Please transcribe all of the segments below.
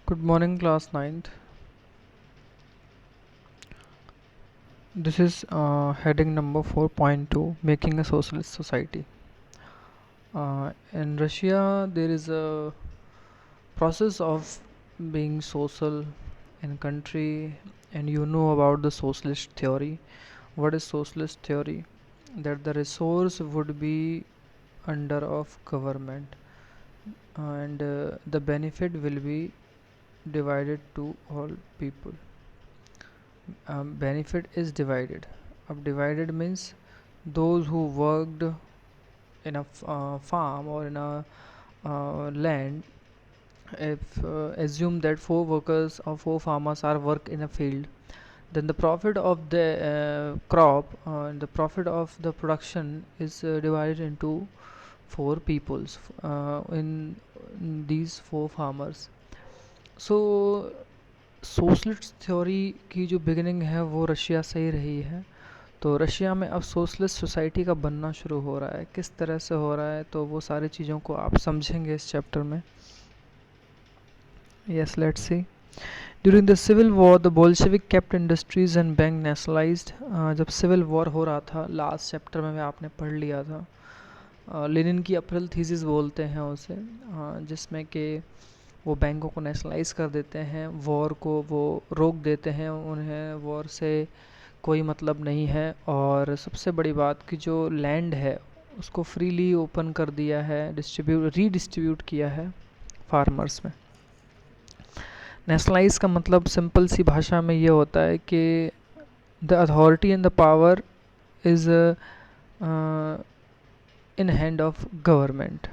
Good morning, class ninth. This is heading number 4.2, Making a Socialist Society. In Russia, there is a process of being social in country, and you know about the socialist theory. What is socialist theory? That the resource would be under of government, and the benefit will be divided to all people. Benefit is divided. Divided means those who worked in a farm or in a land. If assume that four workers or four farmers are work in a field, then the profit of the crop and the profit of the production is divided into four peoples in these four farmers. So socialist theory की जो beginning है वो Russia से ही रही है। तो Russia में अब सोशलिस्ट सोसाइटी का बनना शुरू हो रहा है। किस तरह से हो रहा है तो वो सारी चीज़ों को आप समझेंगे इस चैप्टर में। Yes, let's see. During the civil war the Bolshevik kept industries and bank nationalised. जब सिविल वॉर हो रहा था, लास्ट चैप्टर में आपने पढ़ लिया था, लेनिन की अप्रैल थीसिस बोलते हैं उसे, जिसमें कि वो बैंकों को नेशनलाइज कर देते हैं, वॉर को वो रोक देते हैं, उन्हें वॉर से कोई मतलब नहीं है। और सबसे बड़ी बात कि जो लैंड है उसको फ्रीली ओपन कर दिया है, रीडिस्ट्रीब्यूट किया है फार्मर्स में। नेशनलाइज का मतलब सिंपल सी भाषा में ये होता है कि the authority and the power is in hand of government.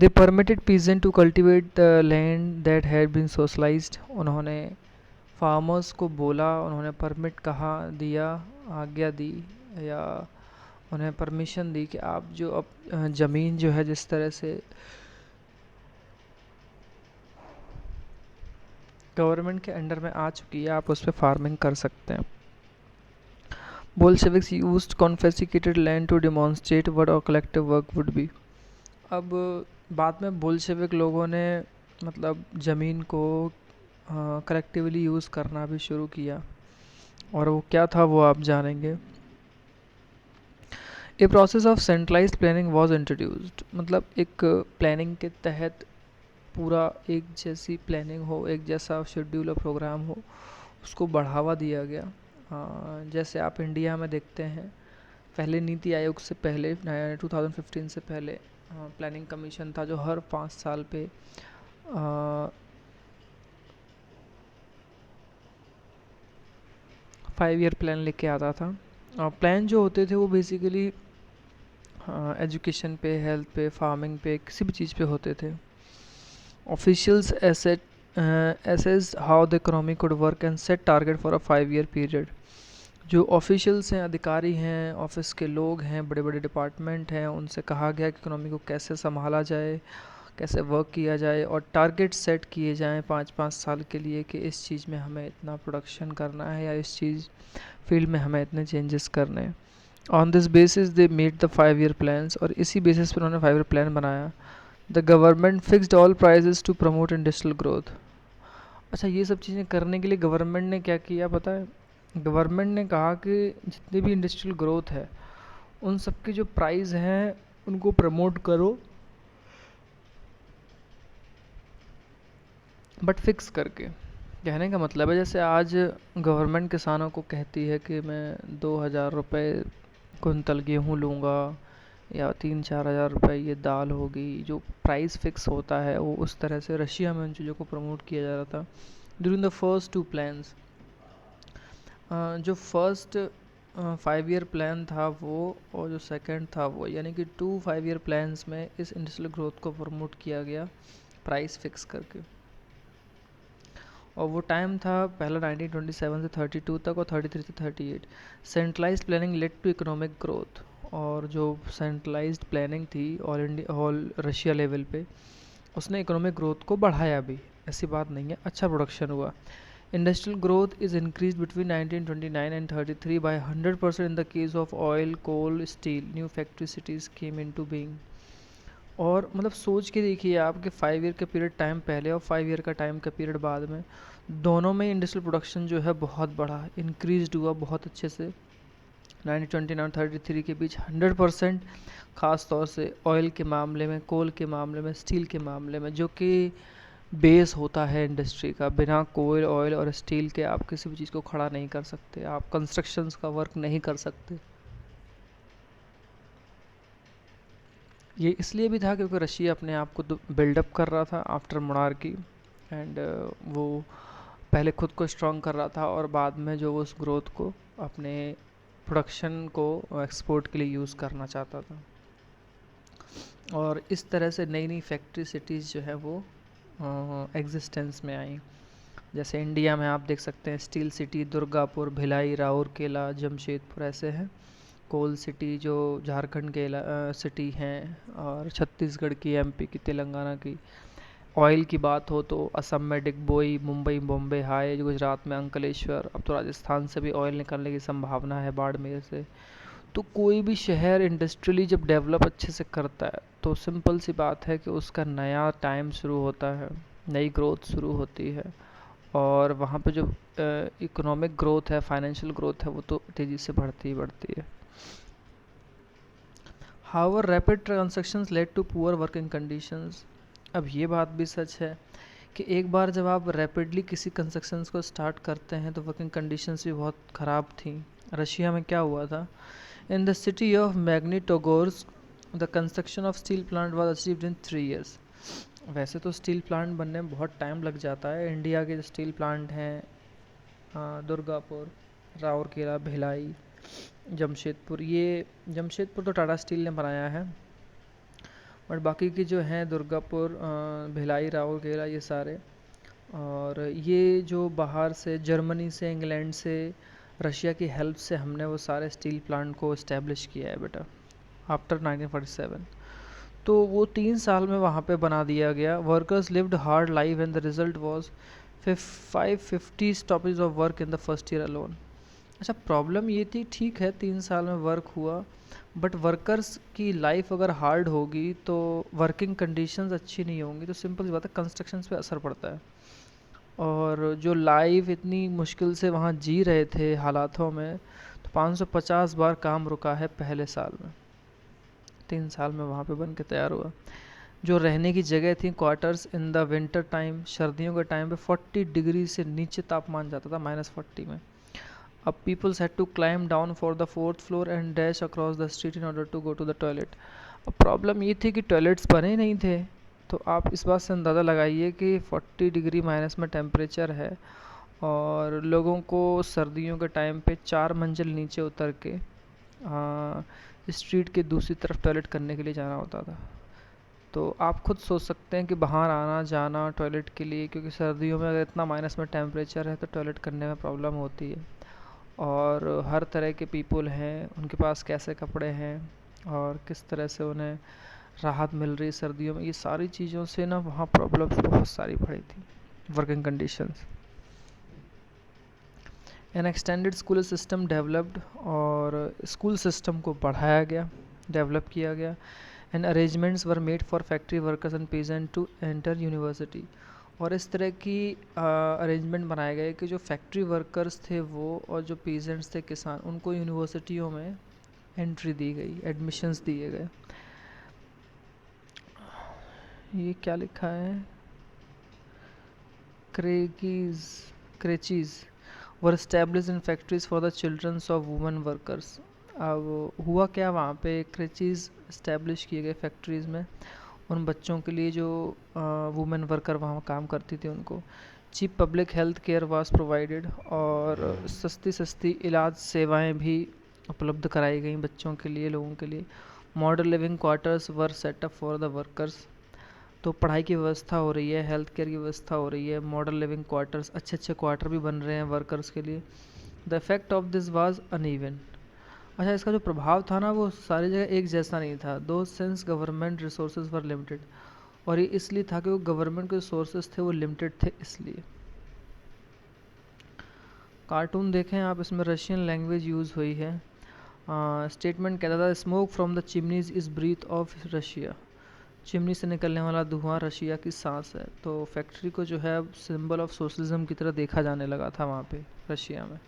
They permitted peasants to cultivate the land that had been socialized. उन्होंने फार्मर्स को बोला, उन्होंने परमिट कहा, दिया, आज्ञा दी या उन्हें परमिशन दी कि आप जो अब ज़मीन जो है जिस तरह से गवर्नमेंट के अंडर में आ चुकी है, आप उस पर फार्मिंग कर सकते हैं। Bolsheviks used confiscated land to demonstrate what our collective work would be. अब बाद में बोल्शेविक लोगों ने मतलब ज़मीन को कलेक्टिवली यूज़ करना भी शुरू किया, और वो क्या था वो आप जानेंगे। A process of centralised planning was introduced. मतलब एक प्लानिंग के तहत पूरा एक जैसी प्लानिंग हो, एक जैसा शेड्यूल और प्रोग्राम हो, उसको बढ़ावा दिया गया। जैसे आप इंडिया में देखते हैं, पहले नीति आयोग से पहले 2015 से पहले प्लानिंग कमीशन था जो हर 5 साल पे 5 ईयर प्लान लेके आता था। प्लान जो होते थे वो बेसिकली एजुकेशन पे, हेल्थ पे, फार्मिंग पे, किसी भी चीज़ पे होते थे। Officials assess how the economy could work and set target for a 5 year period. जो ऑफिशियल्स हैं, अधिकारी हैं, ऑफिस के लोग हैं, बड़े बड़े डिपार्टमेंट हैं, उनसे कहा गया कि इकोनॉमी को कैसे संभाला जाए, कैसे वर्क किया जाए, और टारगेट सेट किए जाएं 5-5 साल के लिए कि इस चीज़ में हमें इतना प्रोडक्शन करना है या इस चीज़ फील्ड में हमें इतने चेंजेस करने हैं। On this basis they made the 5 year plans, और इसी बेसिस पर उन्होंने 5 ईयर प्लान बनाया। The government fixed all prices to promote industrial growth. अच्छा, ये सब चीज़ें करने के लिए गवर्नमेंट ने क्या किया पता है? गवर्नमेंट ने कहा कि जितनी भी इंडस्ट्रियल ग्रोथ है उन सब के जो प्राइस हैं उनको प्रमोट करो, बट फिक्स करके। कहने का मतलब है जैसे आज गवर्नमेंट किसानों को कहती है कि मैं 2,000 रुपये कुंतल गेहूँ लूँगा या 3-4 हज़ार रुपये ये दाल होगी, जो प्राइस फिक्स होता है, वो उस तरह से रशिया में उन चीज़ों को प्रमोट किया जा रहा था ड्यूरिंग द फर्स्ट 2 प्लान्स। जो फर्स्ट 5 ईयर प्लान था वो, और जो सेकंड था वो, यानी कि 2 5 ईयर प्लान्स में इस इंडस्ट्रियल ग्रोथ को प्रमोट किया गया प्राइस फिक्स करके। और वो टाइम था पहला 1927 से 32 तक और 33 से 38। Centralised planning led to economic growth. और जो सेंट्रलाइज्ड प्लानिंग थी ऑल रशिया लेवल पे, उसने इकोनॉमिक ग्रोथ को बढ़ाया भी, ऐसी बात नहीं है, अच्छा प्रोडक्शन हुआ। Industrial growth is increase between 1929 and 33 by 100% in the case of oil, coal, steel. New factory cities came into being. और मतलब सोच के देखिए आप कि 5 ईयर का पीरियड टाइम पहले और 5 ईयर का टाइम का पीरियड बाद में, दोनों में इंडस्ट्रियल प्रोडक्शन जो है बहुत बढ़ा, इंक्रीज हुआ बहुत अच्छे से। 1929 और 33 के बीच 100%, ख़ास तौर से ऑयल के मामले में, कोल के मामले में, स्टील के मामले में, जो कि बेस होता है इंडस्ट्री का। बिना कोल, ऑयल और स्टील के आप किसी भी चीज़ को खड़ा नहीं कर सकते, आप कंस्ट्रक्शंस का वर्क नहीं कर सकते। ये इसलिए भी था क्योंकि रशिया अपने आप को बिल्डअप कर रहा था आफ्टर मोनार्की, एंड वो पहले खुद को स्ट्रॉन्ग कर रहा था और बाद में जो वो उस ग्रोथ को अपने प्रोडक्शन को एक्सपोर्ट के लिए यूज़ करना चाहता था। और इस तरह से नई नई फैक्ट्री सिटीज़ जो है वो एग्जिस्टेंस में आई। जैसे इंडिया में आप देख सकते हैं स्टील सिटी दुर्गापुर, भिलाई, राउरकेला, जमशेदपुर ऐसे हैं। कोल सिटी जो झारखंड के सिटी हैं, और छत्तीसगढ़ की, एमपी की, तेलंगाना की। ऑयल की बात हो तो असम में डिगबोई, मुंबई बॉम्बे हाई, गुजरात में अंकलेश्वर, अब तो राजस्थान से भी ऑयल निकलने की संभावना है बाड़मेर से। तो कोई भी शहर इंडस्ट्रियली जब डेवलप अच्छे से करता है तो सिंपल सी बात है कि उसका नया टाइम शुरू होता है, नई ग्रोथ शुरू होती है, और वहाँ पे जो इकोनॉमिक ग्रोथ है, फाइनेंशियल ग्रोथ है, वो तो तेज़ी से बढ़ती ही बढ़ती है। However rapid transactions led to poor working conditions. अब ये बात भी सच है कि एक बार जब आप रैपिडली किसी कंस्ट्रक्शंस को स्टार्ट करते हैं तो वर्किंग कंडीशंस भी बहुत ख़राब थी। रशिया में क्या हुआ था, in the city of Magnitogorsk the construction of steel plant was achieved in 3 years। वैसे तो स्टील प्लांट बनने में बहुत टाइम लग जाता है। इंडिया के जो स्टील प्लांट हैं, दुर्गापुर, राउरकेला, भिलाई, जमशेदपुर, ये जमशेदपुर तो टाटा स्टील ने बनाया है, बट बाकी की जो हैं दुर्गापुर, भिलाई, राउरकेला, ये सारे, और ये जो बाहर से जर्मनी से, इंग्लैंड से, रशिया की हेल्प से हमने वो सारे स्टील प्लांट को इस्टेब्लिश किया है बेटा आफ्टर 1947। तो वो 3 साल में वहाँ पे बना दिया गया। Workers lived hard life and the result was 550 stoppage of work in the first year alone. अच्छा, प्रॉब्लम ये थी, ठीक है 3 साल में वर्क हुआ, बट वर्कर्स की लाइफ अगर हार्ड होगी तो वर्किंग कंडीशंस अच्छी नहीं होंगी, तो सिंपल सी बात है कंस्ट्रक्शंस पे असर पड़ता है। और जो लाइफ इतनी मुश्किल से वहाँ जी रहे थे हालातों में, तो 550 बार काम रुका है पहले साल में। 3 साल में वहाँ पे बन के तैयार हुआ। जो रहने की जगह थी, quarters, in the winter time, सर्दियों के टाइम पे 40 डिग्री से नीचे तापमान जाता था, -40 में। अब peoples had to climb down for the 4th floor and dash across the street in order to go to the toilet. अब प्रॉब्लम ये थी कि टॉयलेट्स बने नहीं थे, तो आप इस बात से अंदाज़ा लगाइए कि 40 डिग्री माइनस में टेम्परेचर है, और लोगों को सर्दियों के टाइम पे 4 मंजिल नीचे उतर के स्ट्रीट के दूसरी तरफ टॉयलेट करने के लिए जाना होता था। तो आप खुद सोच सकते हैं कि बाहर आना जाना टॉयलेट के लिए, क्योंकि सर्दियों में अगर इतना माइनस में टेम्परेचर है तो टॉयलेट करने में प्रॉब्लम होती है। और हर तरह के पीपल हैं, उनके पास कैसे कपड़े हैं और किस तरह से उन्हें राहत मिल रही सर्दियों में, ये सारी चीज़ों से ना वहाँ प्रॉब्लम्स बहुत सारी पड़ी थी, working conditions. An extended school system developed, और स्कूल सिस्टम को बढ़ाया गया, डेवलप किया गया। And arrangements were made for factory workers and peasant to enter university. और इस तरह की अरेंजमेंट बनाए गए कि जो फैक्ट्री वर्कर्स थे वो, और जो पेजेंट्स थे, किसान, उनको यूनिवर्सिटियों में एंट्री दी गई, एडमिशन्स दिए गए। ये क्या लिखा है, creches creches were establish in factories for the childrens of women workers. अब हुआ क्या, वहाँ पे क्रेचीज इस्टेब्लिश किए गए फैक्ट्रीज़ में उन बच्चों के लिए जो वुमेन वर्कर वहाँ काम करती थी उनको। Cheap public health care was provided, और सस्ती सस्ती इलाज सेवाएं भी उपलब्ध कराई गई बच्चों के लिए, लोगों के लिए। Modern living quarters were set up for the workers. तो पढ़ाई की व्यवस्था हो रही है, हेल्थ केयर की व्यवस्था हो रही है, मॉडर्न लिविंग क्वार्टर्स, अच्छे अच्छे क्वार्टर भी बन रहे हैं वर्कर्स के लिए। The effect of this was uneven. अच्छा, इसका जो प्रभाव था ना वो सारी जगह एक जैसा नहीं था। दो सिंस गवर्नमेंट रिसोर्सेज वर लिमिटेड, और ये इसलिए था कि वो गवर्नमेंट के सोर्सेज थे वो लिमिटेड थे इसलिए। कार्टून देखें आप, इसमें रशियन लैंग्वेज यूज़ हुई है। स्टेटमेंट कहता था, smoke from the chimneys is breath of Russia. Chimney से निकलने वाला धुआं रशिया की सांस है। तो फैक्ट्री को जो है अब सिंबल ऑफ सोशलिज्म की तरह देखा जाने लगा था वहाँ पे रशिया में।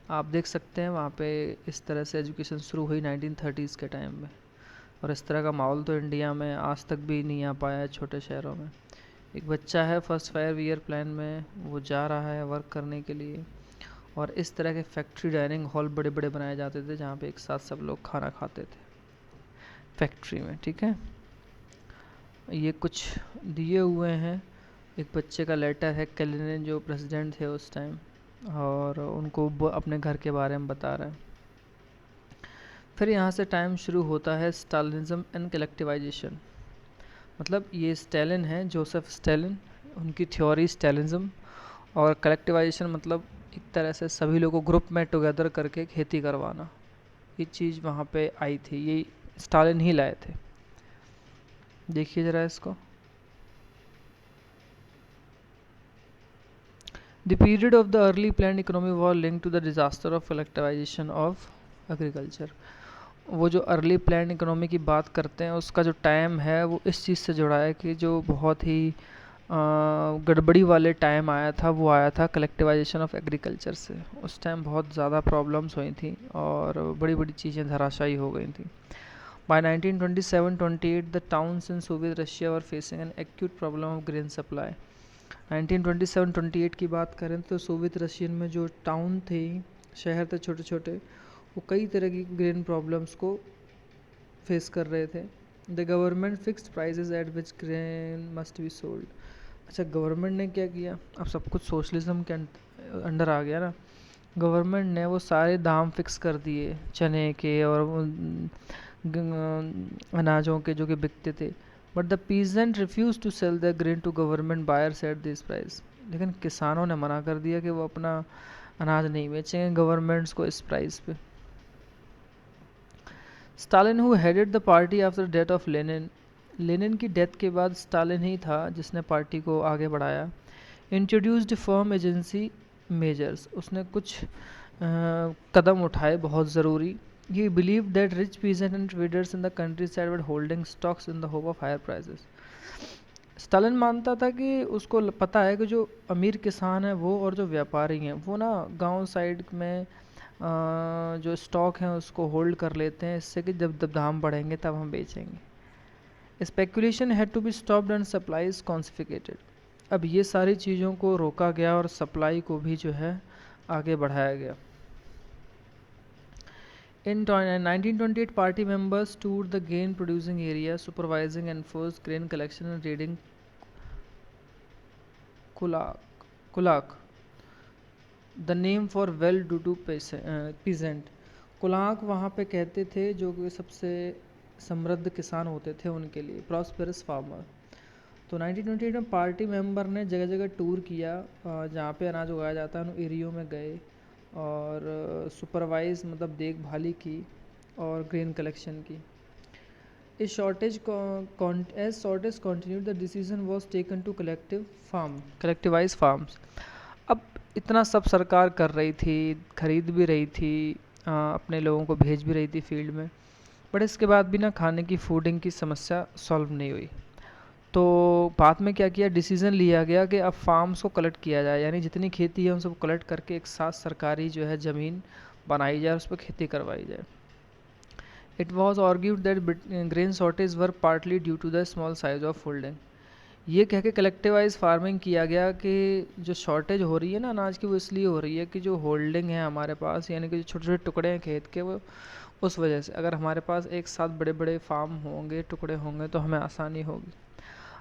आप देख सकते हैं वहाँ पे इस तरह से एजुकेशन शुरू हुई 1930s के टाइम में, और इस तरह का माहौल तो इंडिया में आज तक भी नहीं आ पाया है छोटे शहरों में। एक बच्चा है फर्स्ट 5 ईयर प्लान में, वो जा रहा है वर्क करने के लिए, और इस तरह के फैक्ट्री डाइनिंग हॉल बड़े बड़े बनाए जाते थे जहाँ पे एक साथ सब लोग खाना खाते थे फैक्ट्री में। ठीक है, ये कुछ दिए हुए हैं। एक बच्चे का लेटर है, कैलिनिन जो प्रेसिडेंट थे उस टाइम, और उनको अपने घर के बारे में बता रहे हैं। फिर यहाँ से टाइम शुरू होता है स्टालिनिज्म एंड कलेक्टिवाइजेशन। मतलब ये स्टालिन है, जोसेफ स्टालिन, उनकी थ्योरी स्टालिनिज्म, और कलेक्टिवाइजेशन मतलब एक तरह से सभी लोगों को ग्रुप में टुगेदर करके खेती करवाना। ये चीज़ वहाँ पे आई थी, ये स्टालिन ही लाए थे। देखिए ज़रा इसको। The period of the early planned economy was linked to the disaster of collectivization of agriculture. वो जो अर्ली प्लान इकोनॉमी की बात करते हैं उसका जो टाइम है वो इस चीज़ से जुड़ा है कि जो बहुत ही गड़बड़ी वाले टाइम आया था, वो आया था कलेक्टिवाइजेशन ऑफ एग्रीकल्चर से। उस टाइम बहुत ज़्यादा प्रॉब्लम्स हुई थी और बड़ी बड़ी चीज़ें धराशायी हो गई थी। By 1927-28 the towns in Soviet Russia were facing an acute problem of grain supply. 1927-28 की बात करें तो सोवियत रशियन में जो टाउन थे, शहर थे छोटे छोटे, वो कई तरह की ग्रेन प्रॉब्लम्स को फेस कर रहे थे। The government fixed prices eight which grain must be sold. अच्छा, गवर्नमेंट ने क्या किया, अब सब कुछ सोशलिज्म के अंडर आ गया ना। गवर्नमेंट ने वो सारे दाम फिक्स कर दिए चने के और अनाजों के जो कि बिकते थे। But the peasant refuse to sell the grain to government buyers at this price. लेकिन किसानों ने मना कर दिया कि वो अपना अनाज नहीं बेचेंगे गवर्नमेंट्स को इस प्राइस पे। Stalin who headed the party after death of Lenin. Lenin की डेथ के बाद स्टालिन ही था जिसने पार्टी को आगे बढ़ाया। इंट्रोड्यूस्ड फर्म एजेंसी मेजर्स, उसने कुछ कदम उठाए बहुत ज़रूरी। He believed that rich peasants and traders in the countryside were holding stocks in the hope of higher prices. Stalin मानता था कि उसको पता है कि जो अमीर किसान है वो और जो व्यापारी हैं वो ना गांव साइड में जो स्टॉक हैं उसको होल्ड कर लेते हैं, इससे कि जब दाम बढ़ेंगे तब हम बेचेंगे। Speculation had to be stopped and supplies confiscated. अब ये सारी चीज़ों को रोका गया और सप्लाई को भी जो है आगे बढ़ाया गया। In 1928, party members toured the grain producing area, supervising enforced grain collection and raiding kulak, the name for well-to-do peasant. कुलाक वहाँ पे कहते थे जो कि सबसे समृद्ध किसान होते थे उनके लिए, प्रॉस्पेरस फार्मर। तो 1928 में पार्टी मेंबर ने जगह जगह टूर किया जहाँ पे अनाज उगाया जाता है उन एरियो में गए और सुपरवाइज मतलब देखभाली की और ग्रेन कलेक्शन की। इस shortage continued the decision was taken to collectivise farms. अब इतना सब सरकार कर रही थी, खरीद भी रही थी, अपने लोगों को भेज भी रही थी फील्ड में, बट इसके बाद भी ना खाने की फूडिंग की समस्या सॉल्व नहीं हुई। तो बाद में क्या किया, डिसीज़न लिया गया कि अब फार्म्स को कलेक्ट किया जाए, यानी जितनी खेती है उन सबको कलेक्ट करके एक साथ सरकारी जो है ज़मीन बनाई जाए, उस पर खेती करवाई जाए। It was argued that grain shortage were partly due to the small size of holding. ये कह के कलेक्टिवाइज फार्मिंग किया गया कि जो शॉर्टेज हो रही है ना अनाज की वो इसलिए हो रही है कि जो होल्डिंग है हमारे पास, यानी कि जो छोटे छोटे टुकड़े हैं खेत के, वो उस वजह से अगर हमारे पास एक साथ बड़े बड़े फार्म होंगे, टुकड़े होंगे, तो हमें आसानी होगी।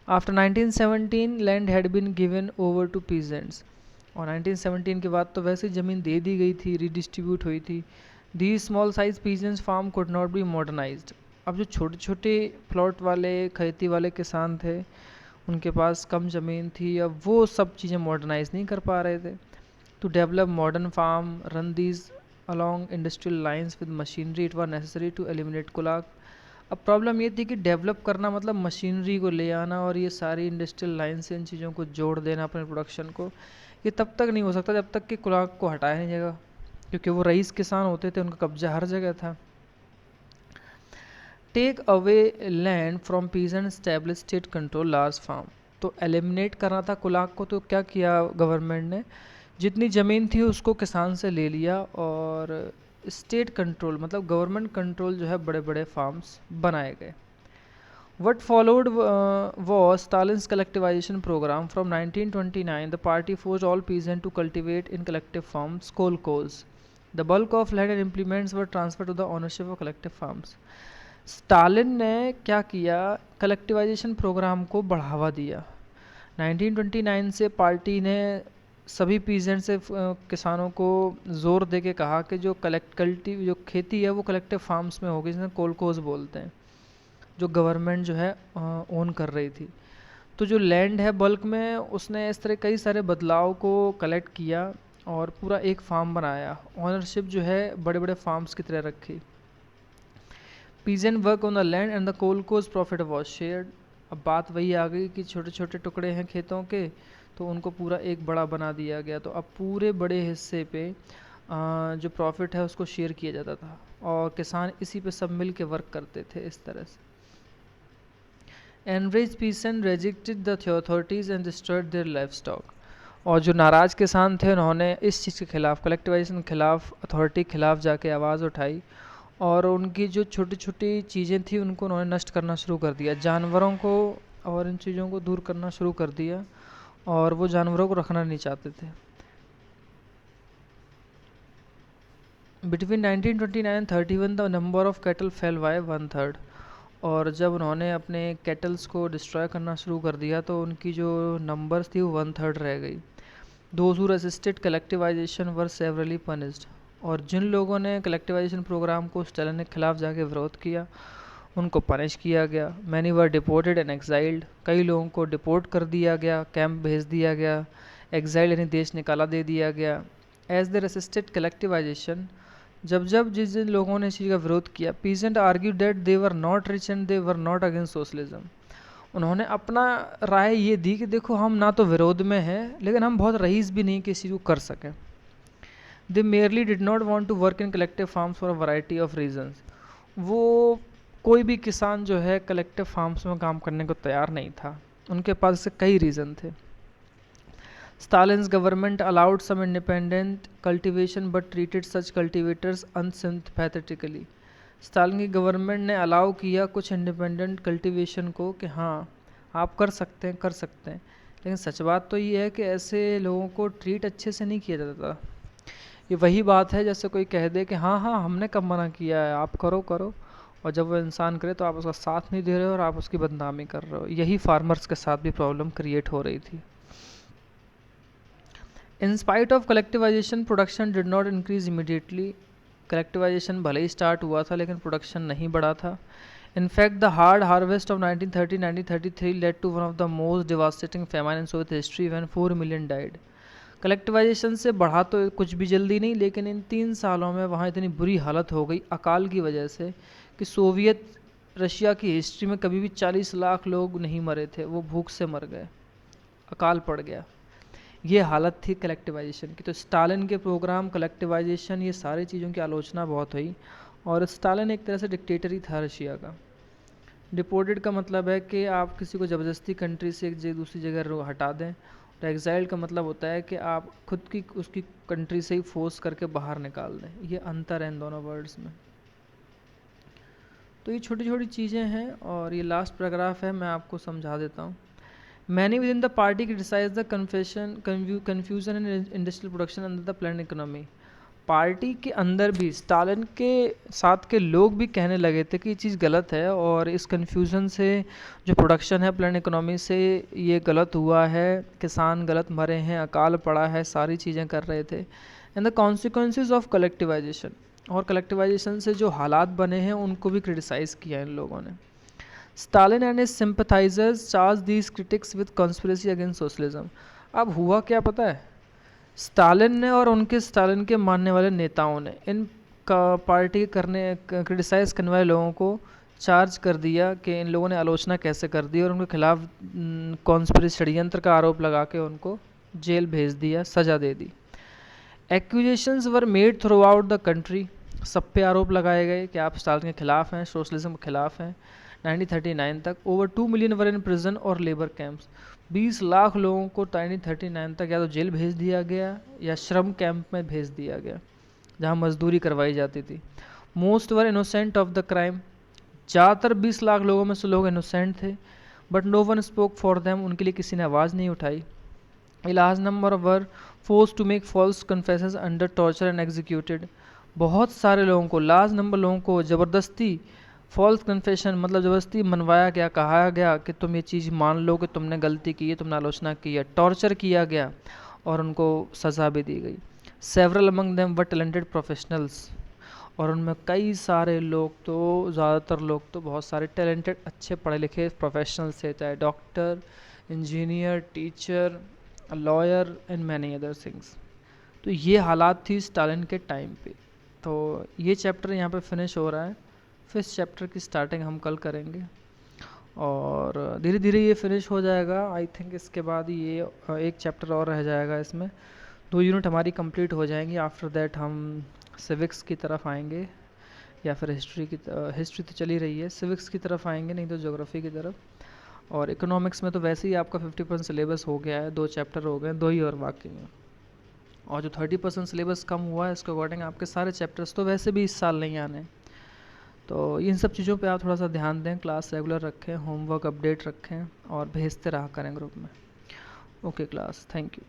After 1917 land had been given over to peasants. और 1917 के बाद तो वैसे ज़मीन दे दी गई थी, रिडिस्ट्रीब्यूट हुई थी। The small size peasants farm could not be modernised. अब जो छोटे छोटे प्लॉट वाले खेती वाले किसान थे उनके पास कम ज़मीन थी, अब वो सब चीज़ें मॉडर्नाइज नहीं कर पा रहे थे। To develop modern farm run these along industrial lines with machinery it was necessary to eliminate kulak. अब प्रॉब्लम ये थी कि डेवलप करना मतलब मशीनरी को ले आना और ये सारी इंडस्ट्रियल लाइन से इन चीज़ों को जोड़ देना अपने प्रोडक्शन को, ये तब तक नहीं हो सकता जब तक कि कुलाक को हटाया नहीं जाएगा, क्योंकि वो रईस किसान होते थे, उनका कब्जा हर जगह था। Take away land from peasant establish state control large farm. तो एलिमिनेट करना था कुलाक को, तो क्या किया गवर्नमेंट ने, जितनी ज़मीन थी उसको किसान से ले लिया और स्टेट कंट्रोल मतलब गवर्नमेंट कंट्रोल जो है बड़े बड़े फार्म्स बनाए गए। What followed was Stalin's collectivization program. From 1929, the party forced all peasants to cultivate in collective farms, kolkhos. The bulk of land and implements were transferred to the ownership of collective farms. Stalin ने क्या किया, collectivisation programme को बढ़ावा दिया। 1929 से party ने सभी peasant से किसानों को ज़ोर दे के कहा कि जो जो खेती है वो कलेक्टिव फार्म्स में होगी, जिसे कोलकोज बोलते हैं, जो गवर्नमेंट जो है ओन कर रही थी। तो जो लैंड है बल्क में, उसने इस तरह कई सारे बदलाव को कलेक्ट किया और पूरा एक फार्म बनाया। ऑनरशिप जो है बड़े बड़े फार्म्स की तरह रखी। Peasant work on the land and the kolkhoz profit was shared. अब बात वही आ गई कि छोटे छोटे टुकड़े हैं खेतों के, तो उनको पूरा एक बड़ा बना दिया गया। तो अब पूरे बड़े हिस्से पे जो प्रॉफिट है उसको शेयर किया जाता था और किसान इसी पे सब मिल के वर्क करते थे इस तरह से। Enraged peasant rejected the authorities and destroyed their livestock. और जो नाराज़ किसान थे उन्होंने इस चीज़ के खिलाफ, कलेक्टिवाइजेशन के खिलाफ, अथॉरिटी के खिलाफ जाके आवाज़ उठाई और उनकी जो छोटी छोटी चीज़ें थी उनको उन्होंने नष्ट करना शुरू कर दिया। जानवरों को और इन चीज़ों को दूर करना शुरू कर दिया और वो जानवरों को रखना नहीं चाहते थे। Between 1929 and 31 the number of cattle fell by 1/3। और जब उन्होंने अपने कैटल्स को डिस्ट्रॉय करना शुरू कर दिया तो उनकी जो नंबर्स थी वो 1/3 रह गई। Those who resisted collectivisation were severally punished. और जिन लोगों ने कलेक्टिवाइजेशन प्रोग्राम को स्टालिन के खिलाफ जाके विरोध किया उनको पनिश किया गया। Many were deported and exiled. कई लोगों को डिपोर्ट कर दिया गया, कैंप भेज दिया गया, एक्साइल यानी देश निकाला दे दिया गया। एज द रेसिस्टेड कलेक्टिवाइजेशन, जब जिस जिन लोगों ने इस चीज़ का विरोध किया, peasant argue that they were not rich and they were not against socialism. उन्होंने अपना राय ये दी कि देखो हम ना तो विरोध में हैं लेकिन हम बहुत रईस भी नहीं कि इस चीज़ को कर सकें। They merely did not want to work in collective farms for a variety of reasons. वो कोई भी किसान जो है कलेक्टिव फार्म्स में काम करने को तैयार नहीं था, उनके पास से कई रीज़न थे। Stalin's government allowed some independent cultivation but treated such cultivators unsympathetically. Stalin की गवर्नमेंट ने अलाउ किया कुछ इंडिपेंडेंट कल्टीवेशन को कि हाँ आप कर सकते हैं, लेकिन सच बात तो ये है कि ऐसे लोगों को ट्रीट अच्छे से नहीं किया जाता था। ये वही बात है जैसे कोई कह दे कि हाँ हाँ हमने कब मना किया है, आप करो करो, और जब वो इंसान करे तो आप उसका साथ नहीं दे रहे हो और आप उसकी बदनामी कर रहे हो। यही फार्मर्स के साथ भी प्रॉब्लम क्रिएट हो रही थी। In spite of collectivization, production did not increase immediately. Collectivisation भले ही स्टार्ट हुआ था लेकिन प्रोडक्शन नहीं बढ़ा था। In fact the hard harvest of 1930-1933 led to one of the most devastating famine in Soviet history when 4 million died. Collectivisation से बढ़ा तो कुछ भी जल्दी नहीं, लेकिन इन 3 सालों में वहाँ इतनी बुरी हालत हो गई अकाल की वजह से कि सोवियत रशिया की हिस्ट्री में कभी भी 40 लाख लोग नहीं मरे थे, वो भूख से मर गए, अकाल पड़ गया। ये हालत थी कलेक्टिवाइजेशन की। तो स्टालिन के प्रोग्राम, कलेक्टिवाइजेशन, ये सारी चीज़ों की आलोचना बहुत हुई और स्टालिन एक तरह से डिक्टेटर ही था रशिया का। डिपोर्टेड का मतलब है कि आप किसी को ज़बरदस्ती कंट्री से एक दूसरी जगह हटा दें, और एग्जाइल्ड का मतलब होता है कि आप खुद की उसकी कंट्री से ही फोर्स करके बाहर निकाल दें। ये अंतर है इन दोनों वर्ड्स में। तो ये छोटी छोटी चीज़ें हैं और ये लास्ट पैराग्राफ है, मैं आपको समझा देता हूँ। Many within the party criticized the confusion in industrial production under the planned economy. Party के अंदर भी स्टालिन के साथ के लोग भी कहने लगे थे कि ये चीज़ गलत है और इस कन्फ्यूज़न से जो प्रोडक्शन है प्लान इकोनॉमी से ये गलत हुआ है, किसान गलत मरे हैं, अकाल पड़ा है, सारी चीज़ें कर रहे थे। And the consequences of collectivisation, और कलेक्टिवाइजेशन से जो हालात बने हैं उनको भी क्रिटिसाइज़ किया इन लोगों ने। Stalin and his sympathisers charge these critics with conspiracy against socialism. अब हुआ क्या पता है, स्टालिन ने और स्टालिन के मानने वाले नेताओं ने इन पार्टी क्रिटिसाइज़ करने वाले लोगों को चार्ज कर दिया कि इन लोगों ने आलोचना कैसे कर दी, और उनके खिलाफ कॉन्स्पिरेसी षड्यंत्र का आरोप लगा के उनको जेल भेज दिया, सज़ा दे दी। Accusations were made throughout the country. सब पे आरोप लगाए गए कि आप स्टालिन के खिलाफ हैं, सोशलिज्म के खिलाफ हैं। 1939 तक over 2 million were in prison और लेबर कैंप्स, 20 लाख लोगों को 1939 तक या तो जेल भेज दिया गया या श्रम कैंप में भेज दिया गया, जहाँ मजदूरी करवाई जाती थी। Most were innocent of the crime, ज़्यादातर 20 लाख लोगों में से लोग इनोसेंट थे, but no one spoke for them, उनके लिए किसी ने आवाज़ नहीं उठाई। A large number were forced to make false confessions under torture and executed, बहुत सारे लोगों को, लार्ज नंबर लोगों को ज़बरदस्ती फॉल्स कन्फेशन मतलब ज़बरदस्ती मनवाया गया, कहा गया कि तुम ये चीज़ मान लो कि तुमने गलती की है, तुमने आलोचना की है, टॉर्चर किया गया और उनको सज़ा भी दी गई। Several among them were talented professionals, और उनमें कई सारे लोग तो, ज़्यादातर लोग तो बहुत सारे टैलेंटेड अच्छे पढ़े लिखे प्रोफेशनल्स थे, चाहे doctor, engineer, teacher, lawyer and many other things. तो ये हालात थी स्टालिन के टाइम पे। तो ये चैप्टर यहाँ पे फिनिश हो रहा है, फिर इस चैप्टर की स्टार्टिंग हम कल करेंगे और धीरे धीरे ये फिनिश हो जाएगा। आई थिंक इसके बाद ये एक चैप्टर और रह जाएगा, इसमें 2 यूनिट हमारी कंप्लीट हो जाएंगी। आफ्टर दैट हम सिविक्स की तरफ आएंगे या फिर हिस्ट्री तो चली रही है, सिविक्स की तरफ आएंगे, नहीं तो ज्योग्राफी की तरफ। और इकोनॉमिक्स में तो वैसे ही आपका 50% सिलेबस हो गया है, 2 चैप्टर हो गए, 2 ही और बाकी हैं। और जो 30% सिलेबस कम हुआ है इसके अकॉर्डिंग आपके सारे चैप्टर्स तो वैसे भी इस साल नहीं आने। तो इन सब चीज़ों पे आप थोड़ा सा ध्यान दें, क्लास रेगुलर रखें, होमवर्क अपडेट रखें और भेजते रहा करें ग्रुप में। Okay class, thank you.